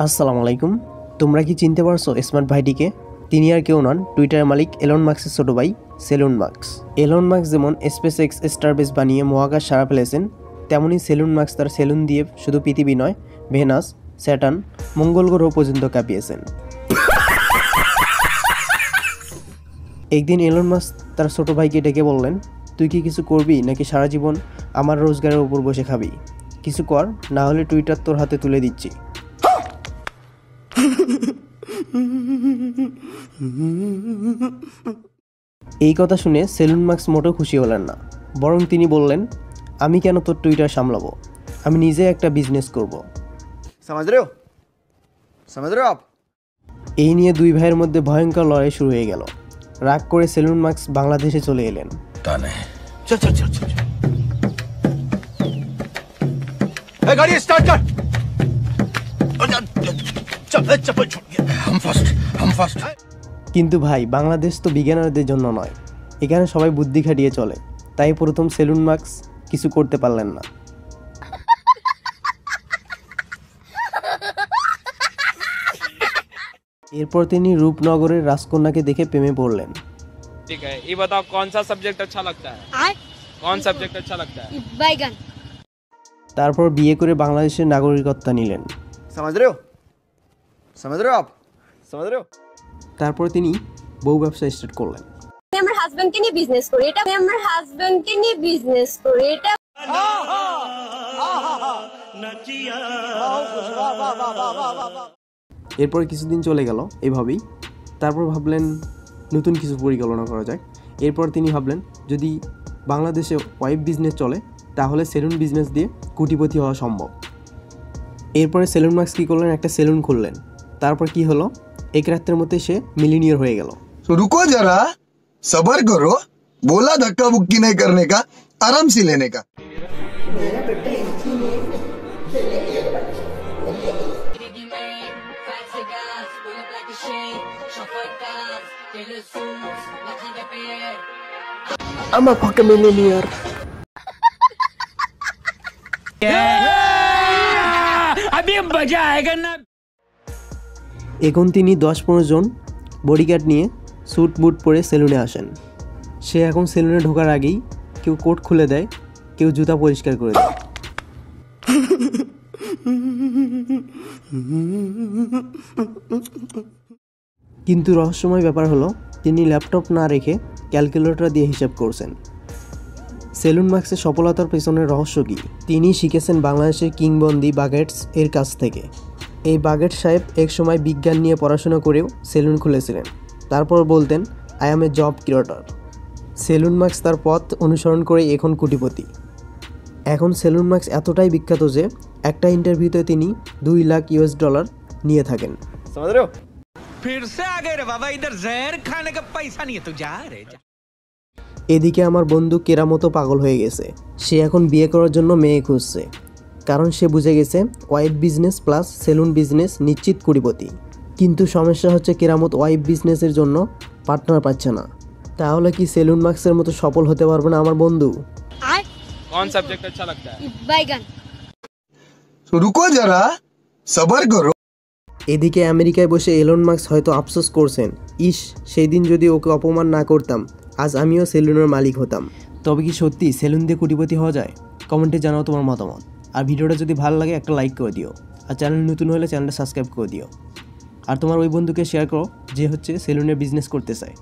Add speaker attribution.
Speaker 1: আসসালামু আলাইকুম। তোমরা কি চিনতে পারছো স্মার্ট ভাইটিকে? তিনি আর কেউ নন, টুইটারের মালিক এলন মাস্কের ছোট ভাই সেলুন মাস্ক। এলন মাস্ক যেমন স্পেসএক্স স্টারবেস বানিয়ে মহাকাশ সারা ফেলেছেন, তেমনই সেলুন মাস্ক তার সেলুন দিয়ে শুধু পৃথিবী নয়, ভেনাস, স্যাটার্ন, মঙ্গল গ্রহ পর্যন্ত কাঁপিয়েছেন। একদিন এলন মাস্ক তার ছোট ভাইকে ডেকে বললেন, তুই কি কিছু করবি নাকি সারা জীবন আমার রোজগারের উপর বসে খাবি? কিছু কর, না হলে টুইটার তোর হাতে তুলে দিচ্ছি। এই কথা শুনে সেলুন মাস্ক মোটেও খুশি হলেন না, বরং তিনি বললেন, আমি কেন তোর টুইটার সামলাবো, আমি নিজে একটা বিজনেস করব। এই নিয়ে দুই ভাইয়ের মধ্যে ভয়ঙ্কর লড়াই শুরু হয়ে গেল। রাগ করে সেলুন মাস্ক বাংলাদেশে চলে এলেন। কিন্তু ভাই, বাংলাদেশ তো বিজ্ঞানীদের জন্য নয়, এখানে সবাই বুদ্ধি খাটিয়ে চলে। তাই প্রথম সেলুন মাস্ক কিছু করতে পারলেন না। এরপর তিনি রূপনগরের রাজকন্যাকে দেখে প্রেমে পড়লেন।
Speaker 2: ठीक है, ये बताओ कौन सा सब्जेक्ट अच्छा लगता है? कौन सब्जेक्ट अच्छा लगता है?
Speaker 3: बैगन।
Speaker 1: তারপর বিয়ে করে বাংলাদেশের নাগরিকত্ব নিলেন। তারপর তিনি বউ ব্যবসা স্টার্ট করলেন।
Speaker 3: আমার হাজবেন্ডকে নিয়ে বিজনেস করি, এটা আমার হাজবেন্ডকে নিয়ে বিজনেস করি, এটা
Speaker 1: এরপর কিছুদিন চলে গেল এভাবেই। তারপর ভাবলেন নতুন কিছু পরিকল্পনা করা যায়। এরপর তিনি ভাবলেন, যদি বাংলাদেশে ওয়াইফ বিজনেস চলে তাহলে সেলুন বিজনেস দিয়ে কোটিপতি হওয়া সম্ভব। এরপরে সেলুন মাস্ক কী করলেন, একটা সেলুন খুললেন। তারপর কি হলো, এক রাতের মধ্যে সে মিলিনিয়ার হয়ে গেল।
Speaker 4: रुको जरा, सबर करो, बोला धक्का बुक्की नहीं करने का, आराम से लेने का।
Speaker 1: I'm a fucking millionaire.
Speaker 5: अभी मजा आएगा ना।
Speaker 1: এখন তিনি 10-15 জন বডিগার্ড নিয়ে স্যুট বুট পরে সেলুনে আসেন। সে এখন সেলুনে ঢোকার আগেই কেউ কোট খুলে দেয়, কেউ জুতা পরিষ্কার করে দেয়। কিন্তু রহস্যময় ব্যাপার হলো, তিনি ল্যাপটপ না রেখে ক্যালকুলেটর দিয়ে হিসাব করছেন। সেলুন মাস্কের সফলতার পেছনের রহস্য কী? তিনি শিখেছেন বাংলাদেশের কিংবদন্তি বাগেটস এর কাছ থেকে। এই বাগেট সাহেব এক সময় বিজ্ঞান নিয়ে পড়াশোনা করেও সেলুন খুলেছিলেন। তারপর বলতেন, I am a job creator. Salon Musk তার পথ অনুসরণ করে এখন কোটিপতি। এখন সেলুন মাস্ক এতটাই বিখ্যাত যে একটা ইন্টারভিউতে তিনি $2 লাখ নিয়ে থাকেন।
Speaker 5: फिर से आ गए रे बाबा, इधर जहर खाने का पैसा नहीं है तो जा रे जा।
Speaker 1: এদিকে আমার বন্ধু কেরামতো পাগল হয়ে গেছে। সে এখন বিয়ে করার জন্য মেয়ে খুঁজছে, কারণ সে বুঝে গেছে wife business plus salon business নিশ্চিত কোটিপতি। কিন্তু সমস্যা হচ্ছে, কেরামত ওয়াইফ বিজনেসের জন্য পার্টনার পাচ্ছে না। তাহলে কি সেলুন মাস্কের মতো সফল হতে পারবে না আমার বন্ধু?
Speaker 2: कौन सब्जेक्ट अच्छा लगता है?
Speaker 3: बैगन।
Speaker 4: रुको जरा, सबर करो।
Speaker 1: এদিকে আমেরিকায় বসে এলন মাস্ক হয়তো আফসোস করছেন, ইস, সেই দিন যদি ওকে অপমান না করতাম, আজ আমিও সেলুনের মালিক হতাম। তবে কি সত্যি সেলুন দিয়ে কোটিপতি হওয়া যায়? কমেন্টে জানাও তোমার মতামত। আর ভিডিওটা যদি ভালো লাগে একটা লাইক করে দিও, আর চ্যানেল নতুন হলে চ্যানেলটা সাবস্ক্রাইব করে দিও। আর তোমার ওই বন্ধুকে শেয়ার করো যে সেলুনের বিজনেস করতে চায়।